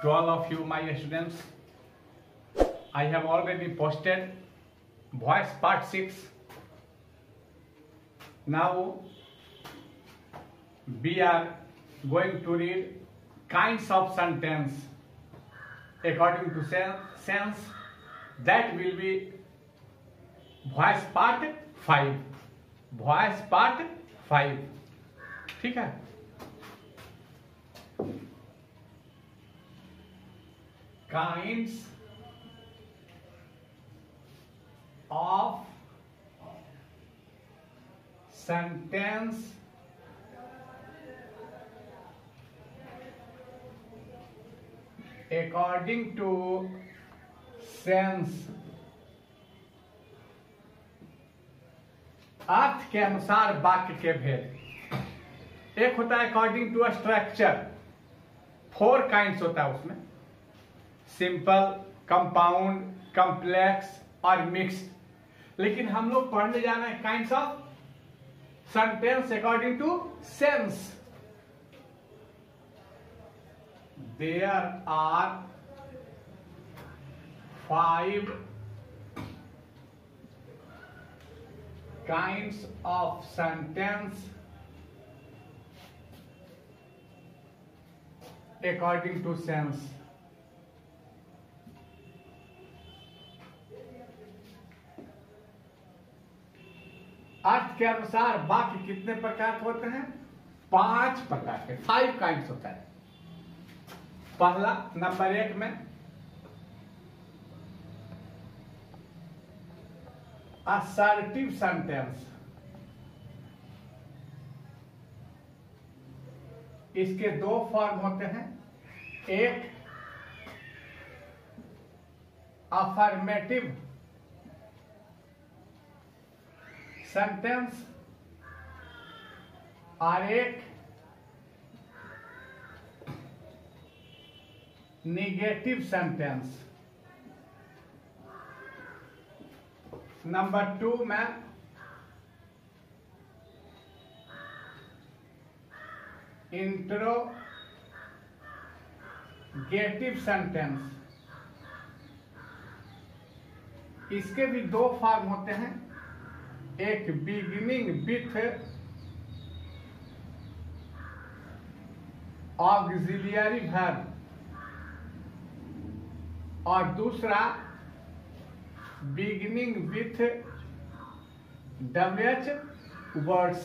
to all of you, my students. I have already posted voice part 6. Now we are going to read kinds of sentence according to sense. That will be voice part 5. Voice part 5. ठीक है. Kinds of sentence according to sense. अर्थ के अनुसार वाक्य के भेद. एक होता है अकॉर्डिंग टू स्ट्रक्चर. 4 काइंड्स होता है उसमें. सिंपल, कंपाउंड, कॉम्प्लेक्स और मिक्स्ड. लेकिन हम लोग पढ़ने जा रहे हैं kinds of sentence according to sense. There are 5 kinds of sentence according to sense. अर्थ के अनुसार वाक्य कितने प्रकार के होते हैं? 5 प्रकार के. 5 काइंड्स होता है. पहला नंबर 1 में असर्टिव सेंटेंस. इसके 2 फॉर्म होते हैं. एक अफर्मेटिव सेंटेंस और एक निगेटिव सेंटेंस. नंबर 2 में इंट्रोगेटिव सेंटेंस. इसके भी 2 फॉर्म होते हैं. एक बिगिनिंग विथ ऑक्सिलियरी वर्ब और दूसरा बिगिनिंग विथ WH वर्ड्स.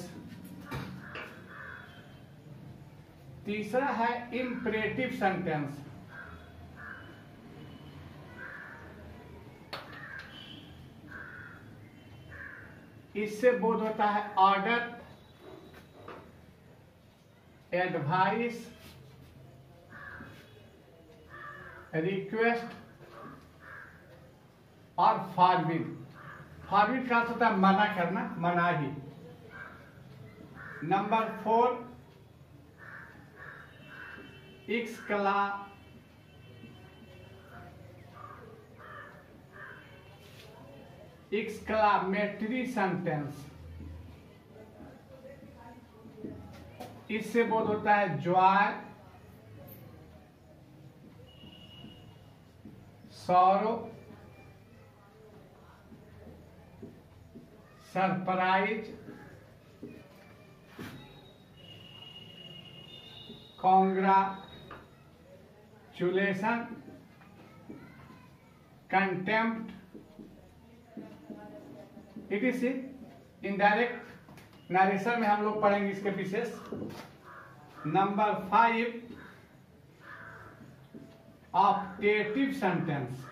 तीसरा है इंपरेटिव सेंटेंस. इससे बोध होता है ऑर्डर, एडवाइस, रिक्वेस्ट और फॉरबिड. फॉरबिड का अर्थ होता है मना करना, मनाही. Number 4 exclamatory sentence. इससे बोध होता है Joy, sorrow, surprise, congratulation, contempt. It is indirect narration में हम लोग पढ़ेंगे इसके विशेष. Number 5 optative sentence.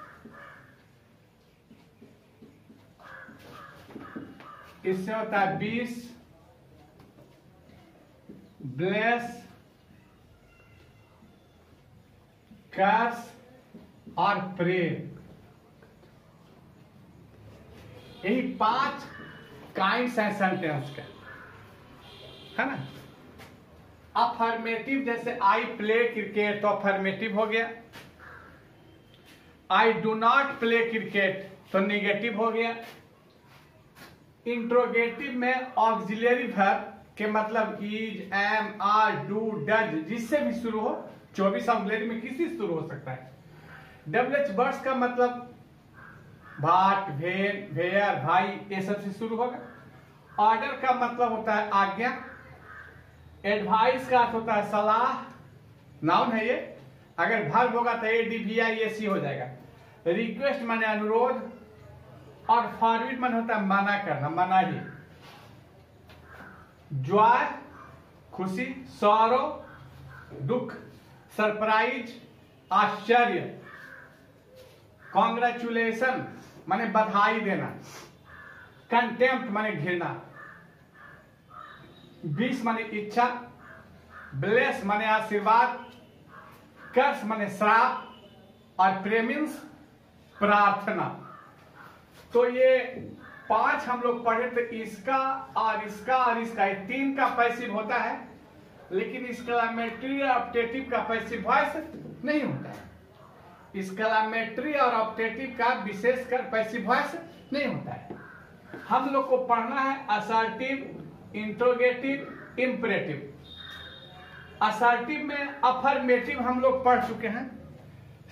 इससे होता है बीस, ब्लेस, कर्स और प्रे. यही 5 काइंड्स हैं सेंटेंस के, है ना. अफर्मेटिव जैसे आई प्ले क्रिकेट तो अफर्मेटिव हो गया. I do not play cricket तो निगेटिव हो गया. इंट्रोगेटिव में ऑक्सिलियरी वर्ब के मतलब is, am, are, do, does जिससे भी शुरू हो 24 ऑक्सिलरी में किसी से शुरू हो सकता है। WH वर्ड्स का मतलब भाट, भेन, भेयर, भाई, ये सब से शुरू होगा। ऑर्डर का मतलब होता है आज्ञा। एडवाइस का अर्थ होता है सलाह, नाउन है ये। अगर वर्ब होगा तो ADVIAC हो जाएगा। रिक्वेस्ट माने अनुरोध, और फॉरवर्ड माने होता है मना करना, मनाही। जॉय खुशी, सॉरो दुख, सरप्राइज आश्चर्य, कॉन्ग्रेचुलेशन माने बधाई देना, कंटेम्प्ट माने घृणा, विश माने इच्छा, ब्लेस माने आशीर्वाद, कर्स माने श्राप, और प्रे मीन्स प्रार्थना। तो ये 5 हम लोग पढ़े थे, इसका और इसका और इसका, ये 3 का पैसिव होता है, लेकिन एक्सक्लेमेटरी और ऑप्टेटिव का पैसिव वॉइस नहीं होता है। एक्सक्लेमेटरी और ऑप्टेटिव का विशेषकर पैसिव वॉइस नहीं होता है। हम लोग को पढ़ना है असर्टिव, इंट्रोगेटिव, इंपरेटिव। असर्टिव में अफर्मेटिव हम लोग पढ़ चुके हैं,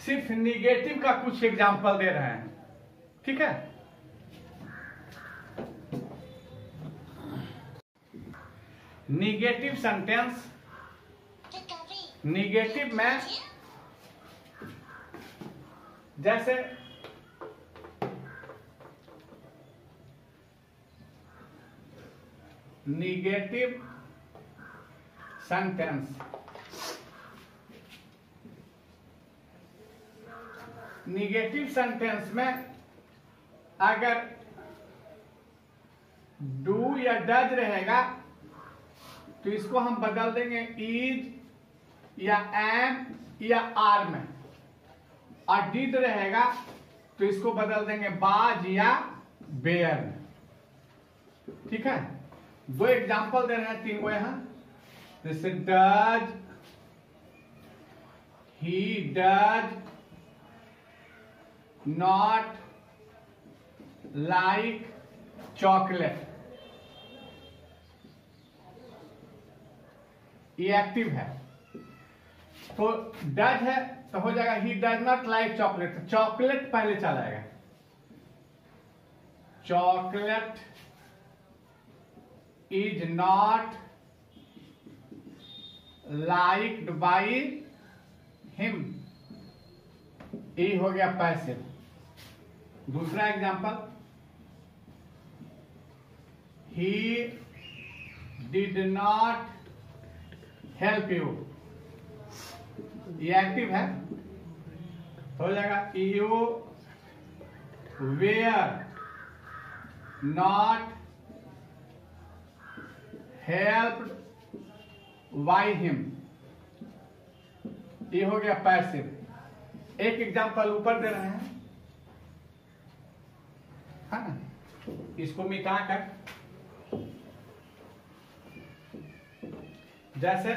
सिर्फ निगेटिव का कुछ एग्जाम्पल दे रहे हैं, ठीक है। निगेटिव सेंटेंस, निगेटिव में जैसे निगेटिव सेंटेंस, निगेटिव सेंटेंस में अगर डू या डज रहेगा तो इसको हम बदल देंगे इज या एम या आर में, और डिड रहेगा तो इसको बदल देंगे बाज या बेयर में, ठीक है। 2 एग्जांपल दे रहे हैं, 3 गो यहां। जैसे does, he does not like chocolate, ये एक्टिव है। तो डज है तो हो जाएगा he does not like chocolate, तो चॉकलेट पहले चला आएगा। Chocolate is not liked by him, ये हो गया पैसिव। दूसरा example, he did not help you, ये एक्टिव है, हो जाएगा you were not helped by him, ये हो गया पैसिव। एक एग्जांपल ऊपर दे रहे हैं, है ना, इसको मिटा कर जैसे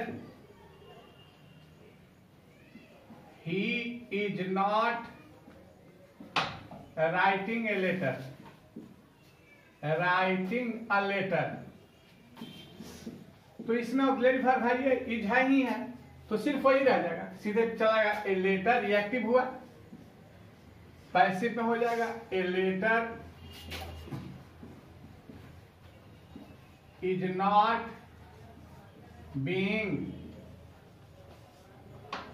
he is not writing a letter, writing a letter, तो इसमें ऑक्सिलरी वर्ब है, ये इज है ही है, तो सिर्फ वही रह जाएगा, सीधे चलाएगा ए लेटर, ये एक्टिव हुआ। पैसिव में हो जाएगा a letter is not being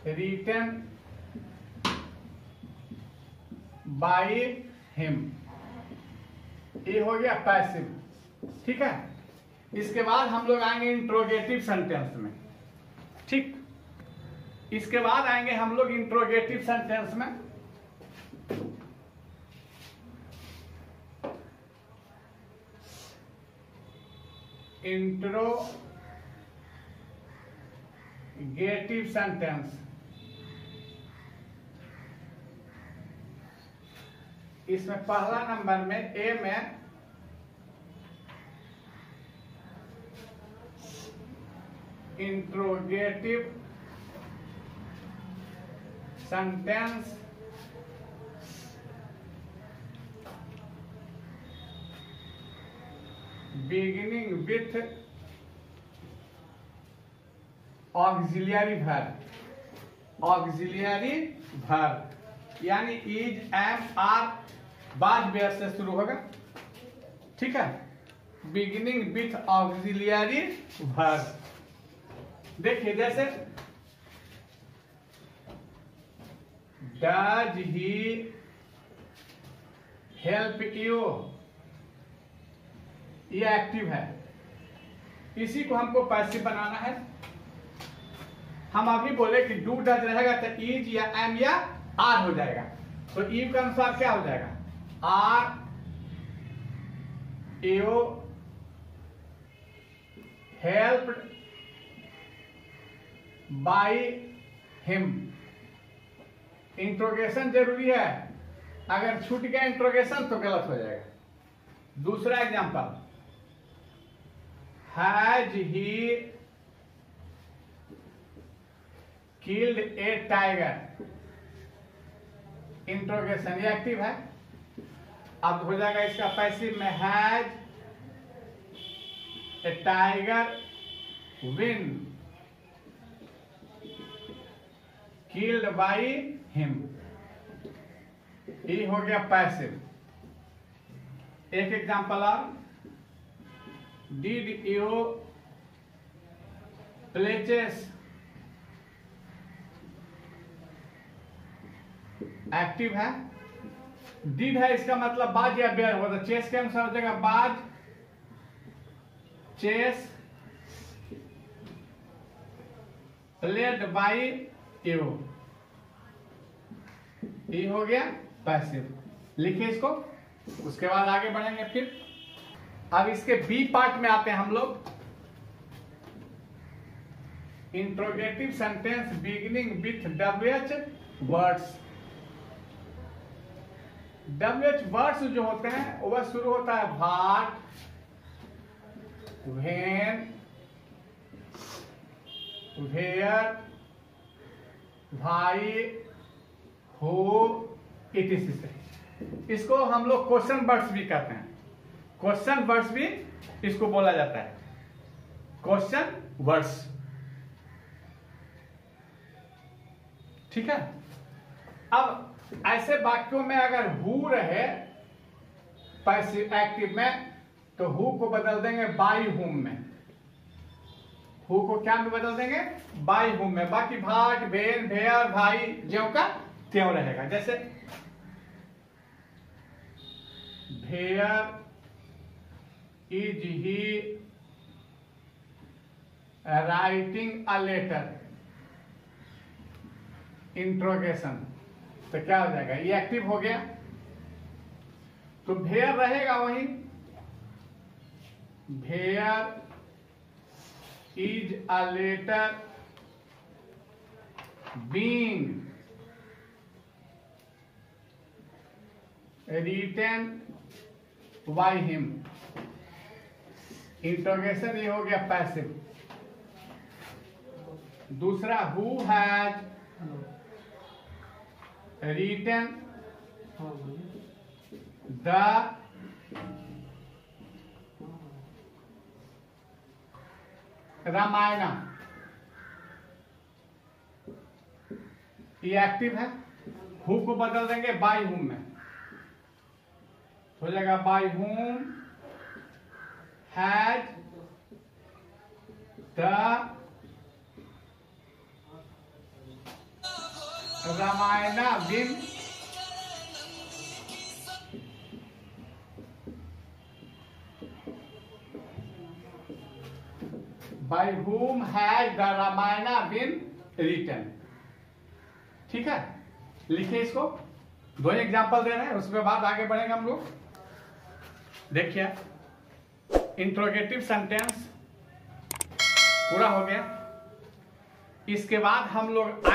written by him, ये हो गया पैसिव, ठीक है। इसके बाद हम लोग आएंगे इंट्रोगेटिव सेंटेंस में, ठीक। इसके बाद आएंगे हम लोग इंट्रोगेटिव सेंटेंस में। इंट्रोगेटिव सेंटेंस, इसमें पहला नंबर में ए में interrogative sentence beginning with auxiliary verb, auxiliary verb, यानी इज, एम, आर बाद वेयर से शुरू होगा, ठीक है, बिगिनिंग विथ ऑक्सिलियरी वर्ब। देखिए जैसे डज ही हेल्प यू, ये एक्टिव है, इसी को हमको पैसिव बनाना है। हम अभी बोले कि डू डज रहेगा तो इज या एम या आर हो जाएगा, तो यू के अनुसार क्या हो जाएगा, are you helped by him. Interrogation जरूरी है, अगर छूट गया इंट्रोगेशन तो गलत हो जाएगा। दूसरा example, has he killed a tiger, interrogation ये एक्टिव है, अब हो जाएगा इसका पैसिव में, has a tiger been killed by him, ये हो गया पैसिव। एक एग्जांपल और, did you play chess, active है, डिड है इसका मतलब बाज या बेयर होता, चेस के अनुसार हो जाएगा बाज, चेस प्लेड बाय यू, ये हो गया पैसिव। लिखिए इसको, उसके बाद आगे बढ़ेंगे। फिर अब इसके बी पार्ट में आते हैं हम लोग, interrogative sentence beginning with WH words. WH words जो होते हैं वह शुरू होता है what, when, where, why, who, etc से। इसको हम लोग क्वेश्चन वर्ड्स भी कहते हैं, क्वेश्चन वर्ड्स भी इसको बोला जाता है, क्वेश्चन वर्ड्स, ठीक है। अब ऐसे वाक्यों में अगर हु रहे पैसिव एक्टिव में, तो हु को बदल देंगे बाय हुम में, हु को क्या में बदल देंगे, बाय हुम में। बाकी भाट, भेन, भेयर, भाई ज्यों का त्यों रहेगा। जैसे where is he writing a letter, interrogation, तो क्या हो जाएगा, ये एक्टिव हो गया, तो भेयर रहेगा वही, where is a letter being written by him, interrogation ये हो गया पैसिव। दूसरा, who has written the Ramayana, ये एक्टिव है, हु को बदल देंगे बाय हुम में, हो जाएगा by whom has the Ramayana been, by whom has the Ramayana been written, ठीक है। लिखिए इसको, दो एग्जांपल दे रहे हैं, उसके बाद आगे बढ़ेंगे हम लोग। देखिए इंट्रोगेटिव सेंटेंस पूरा हो गया, इसके बाद हम लोग